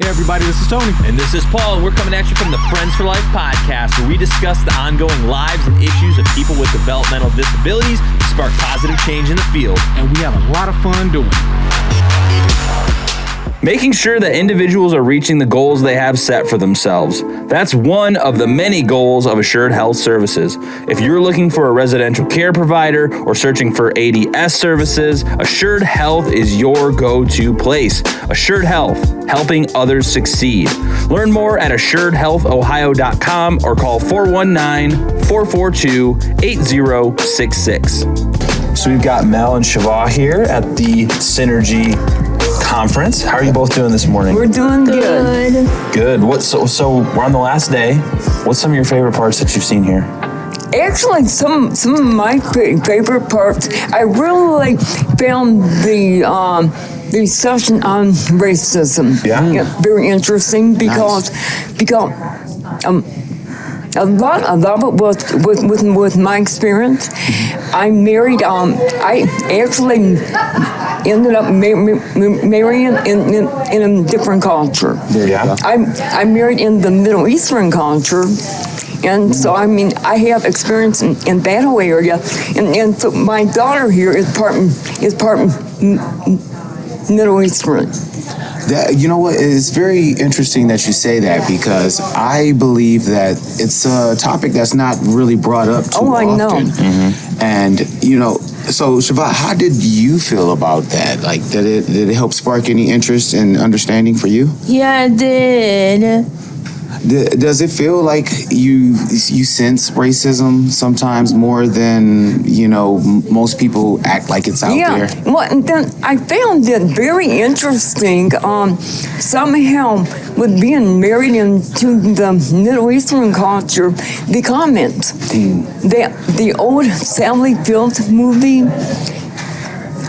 Hey everybody, this is Tony. And this is Paul. We're coming at you from the Friends for Life podcast, where we discuss the ongoing lives and issues of people with developmental disabilities to spark positive change in the field. And we have a lot of fun doing it. Making sure that individuals are reaching the goals they have set for themselves. That's one of the many goals of Assured Health Services. If you're looking for a residential care provider or searching for ADS services, Assured Health is your go-to place. Assured Health, helping others succeed. Learn more at assuredhealthohio.com or call 419-442-8066. So we've got Mel and Sheevah here at the Synergy Conference. How are you both doing this morning? We're doing good. Good. So we're on the last day. What's some of your favorite parts that you've seen here? Actually, some of my favorite parts, I really found the session on racism very interesting because a lot of it was with my experience. I married. I actually ended up marrying in a different culture. Yeah. I married in the Middle Eastern culture. And so, I mean, I have experience in that whole area. And so my daughter here is part Middle Eastern. That, you know what, it's very interesting that you say that, because I believe that it's a topic that's not really brought up too often. I know. Mm-hmm. And, you know, so Sheevah, how did you feel about that? Like, did it help spark any interest and understanding for you? Yeah, it did. Does it feel like you sense racism sometimes more than, you know, most people act like it's out there? Yeah, well, then I found it very interesting. Somehow, with being married into the Middle Eastern culture, the comments that the old Sally Field movie.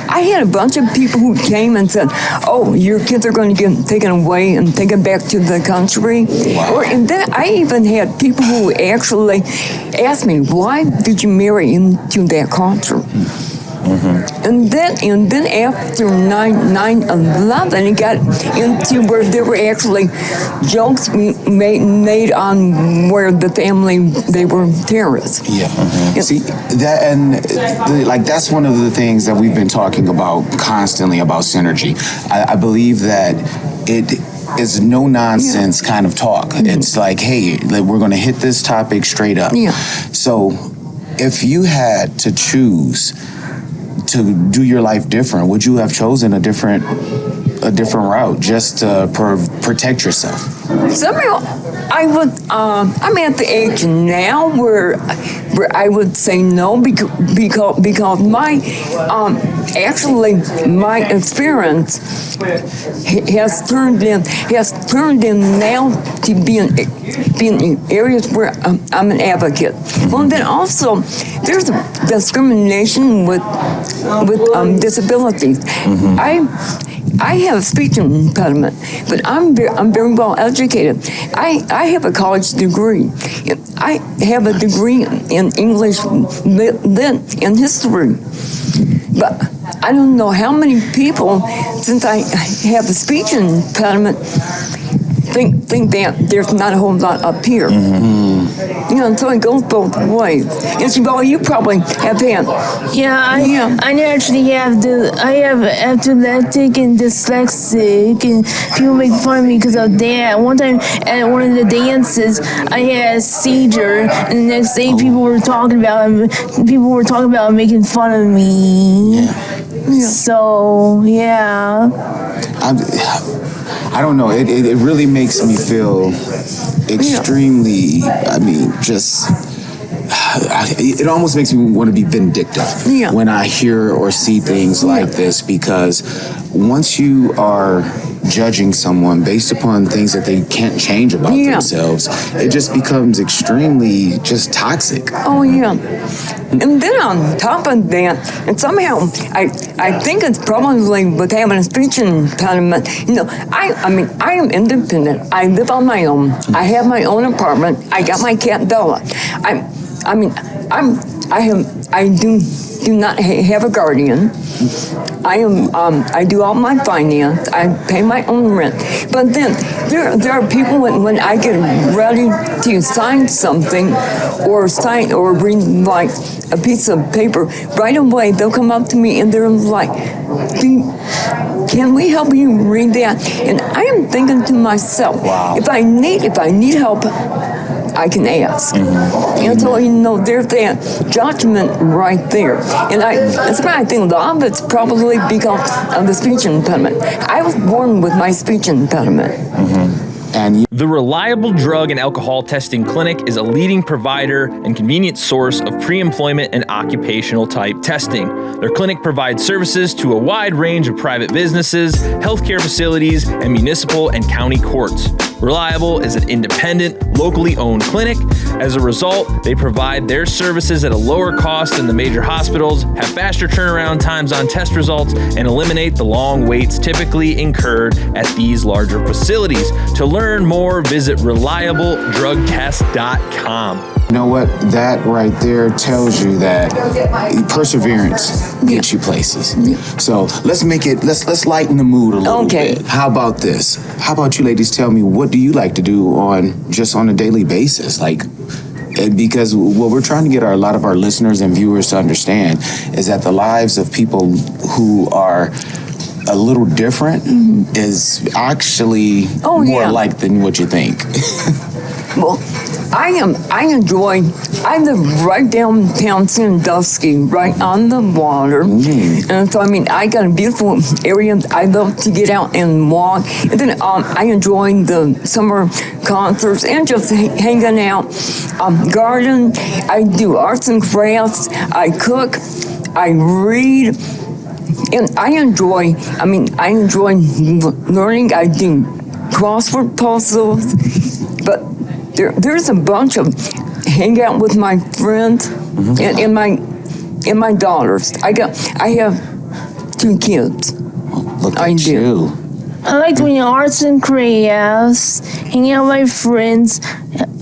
I had a bunch of people who came and said, "Oh, your kids are going to get taken away and taken back to the country." Wow. And then I even had people who actually asked me, "Why did you marry into that culture?" Mm-hmm. And then after 9/11, it got into where there were actually jokes made on where the family, they were terrorists. Yeah. Mm-hmm. See that, and that's one of the things that we've been talking about constantly about synergy. I believe that it is no nonsense kind of talk. Mm-hmm. It's like, hey, we're going to hit this topic straight up. Yeah. So, if you had to choose to do your life different, would you have chosen a different route just to protect yourself? Somehow, I would. I'm at the age now where I would say no because my my experience has turned in now to being in areas where I'm an advocate. Well, and then also there's discrimination with disabilities. Mm-hmm. I have a speech impediment, but I'm very well educated. I have a college degree. I have a degree in English, Lit, and history. But I don't know how many people, since I have a speech impediment, think that there's not a whole lot up here. Mm-hmm. You know, so it goes both ways. And Sheevah, you probably have had. I actually have I have epileptic and dyslexic, and people make fun of me because of that. One time at one of the dances, I had a seizure, and the next day people were talking about making fun of me. Yeah. So yeah. I don't know. It really makes me feel extremely. I mean, it almost makes me want to be vindictive when I hear or see things like this, because once you are judging someone based upon things that they can't change about themselves, it just becomes extremely just toxic. Oh, yeah. And then on top of that, and somehow I think it's probably with having a speech impediment. You know, I am independent. I live on my own. I have my own apartment. I got my cat Bella. I'm I do not have a guardian. I do all my finance. I pay my own rent. But then there are people when I get ready to sign something or read like a piece of paper, right away they'll come up to me and they're like, can we help you read that? And I am thinking to myself, wow. if I need help, I can ask. And so, there's that judgment right there. And that's why I think a lot of it's probably because of the speech impediment. I was born with my speech impediment. And The Reliable Drug and Alcohol Testing Clinic is a leading provider and convenient source of pre-employment and occupational type testing. Their clinic provides services to a wide range of private businesses, healthcare facilities, and municipal and county courts. Reliable is an independent, locally owned clinic. As a result, they provide their services at a lower cost than the major hospitals, have faster turnaround times on test results, and eliminate the long waits typically incurred at these larger facilities. To learn more, visit reliabledrugtest.com. you know what? That right there tells you that perseverance gets you places. So let's lighten the mood a little bit. How about this? How about you ladies tell me, what do you like to do on a daily basis? Because what we're trying to get a lot of our listeners and viewers to understand is that the lives of people who are a little different is actually more alike than what you think. Well, I live right downtown Sandusky, right on the water. And so, I got a beautiful area. I love to get out and walk. And then I enjoy the summer concerts and just hanging out. Garden, I do arts and crafts. I cook, I read. And I enjoy learning. I do crossword puzzles. But there's a bunch of hang out with my friends and my daughters. I have 2 kids. Look at you. I like doing arts and crafts, hanging out with my friends,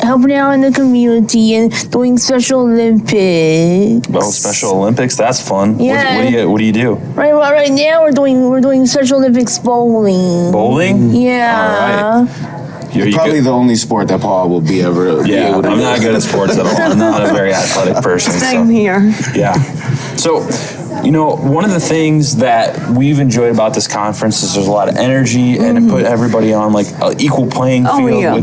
helping out in the community, and doing Special Olympics. Oh, Special Olympics? That's fun. Yeah. What do you do? Right now we're doing Special Olympics bowling. Bowling? Yeah. All right. You're Probably the only sport that Paul will be able to. Yeah, I'm not good at sports at all. I'm not a very athletic person. Same here. Yeah. So, one of the things that we've enjoyed about this conference is there's a lot of energy and it put everybody on like an equal playing field. Yeah.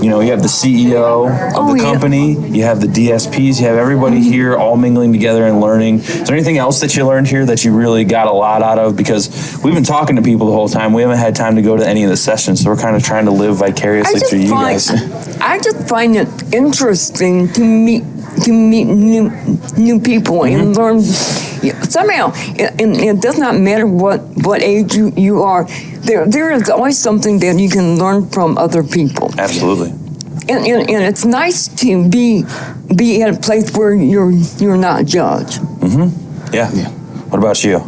You have the CEO of the company, you have the DSPs, you have everybody here all mingling together and learning. Is there anything else that you learned here that you really got a lot out of? Because we've been talking to people the whole time. We haven't had time to go to any of the sessions, so we're kind of trying to live vicariously through you guys. I just find it interesting to meet new people and learn. Somehow, it does not matter what age you are. There is always something that you can learn from other people. Absolutely. And it's nice to be at a place where you're not judged. Yeah. What about you?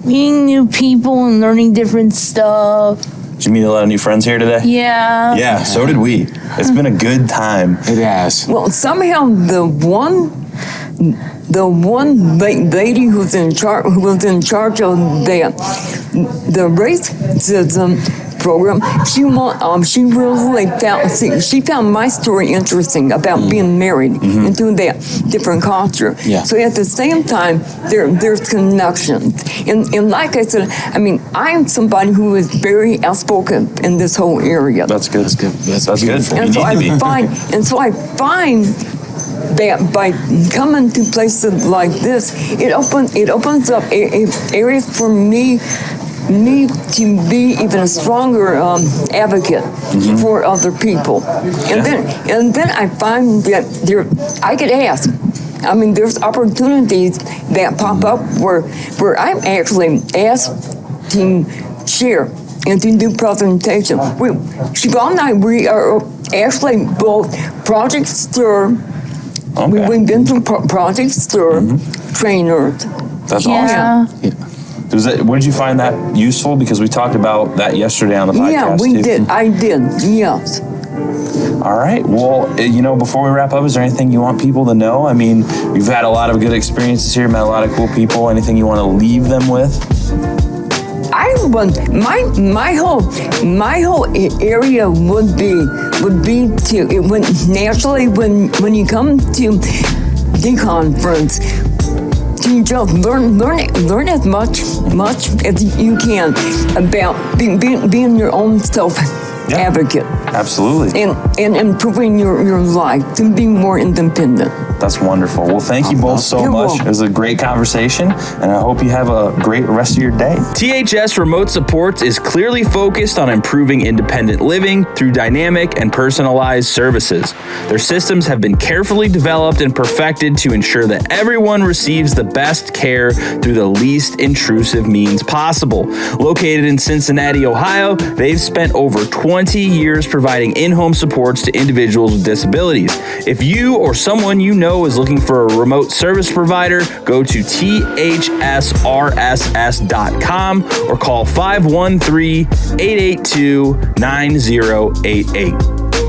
Meeting new people and learning different stuff. Did you meet a lot of new friends here today? Yeah. Yeah, so did we. It's been a good time. It has. Well, somehow the one lady who was in charge of the racism program, she really found my story interesting about being married and doing that different culture. Yeah. So at the same time, there's connections. And like I said, I'm somebody who is very outspoken in this whole area. That's good. That's good. That's good. And so I find that by coming to places like this, it opens up areas for me to be even a stronger advocate for other people. And then I find that I get asked. There's opportunities that pop up where I'm actually asked to share and to do presentation. Siobhan and I, we are actually both Project Stir. Okay. We've been through Project Stir trainers. That's Yeah. awesome. What did you find that useful? Because we talked about that yesterday on the podcast. Yeah, we did. I did. Yes. All right. Well, before we wrap up, is there anything you want people to know? I mean, we've had a lot of good experiences here, met a lot of cool people. Anything you want to leave them with? My whole area would be to when you come to the conference, to just learn as much as you can about being your own self advocate. Absolutely. And improving your life to be more independent. That's wonderful. Well, thank you both so much. It was a great conversation, and I hope you have a great rest of your day. THS Remote Supports is clearly focused on improving independent living through dynamic and personalized services. Their systems have been carefully developed and perfected to ensure that everyone receives the best care through the least intrusive means possible. Located in Cincinnati, Ohio, they've spent over 20 years providing in-home supports to individuals with disabilities. If you or someone you know is looking for a remote service provider, go to thsrss.com or call 513-882-9088.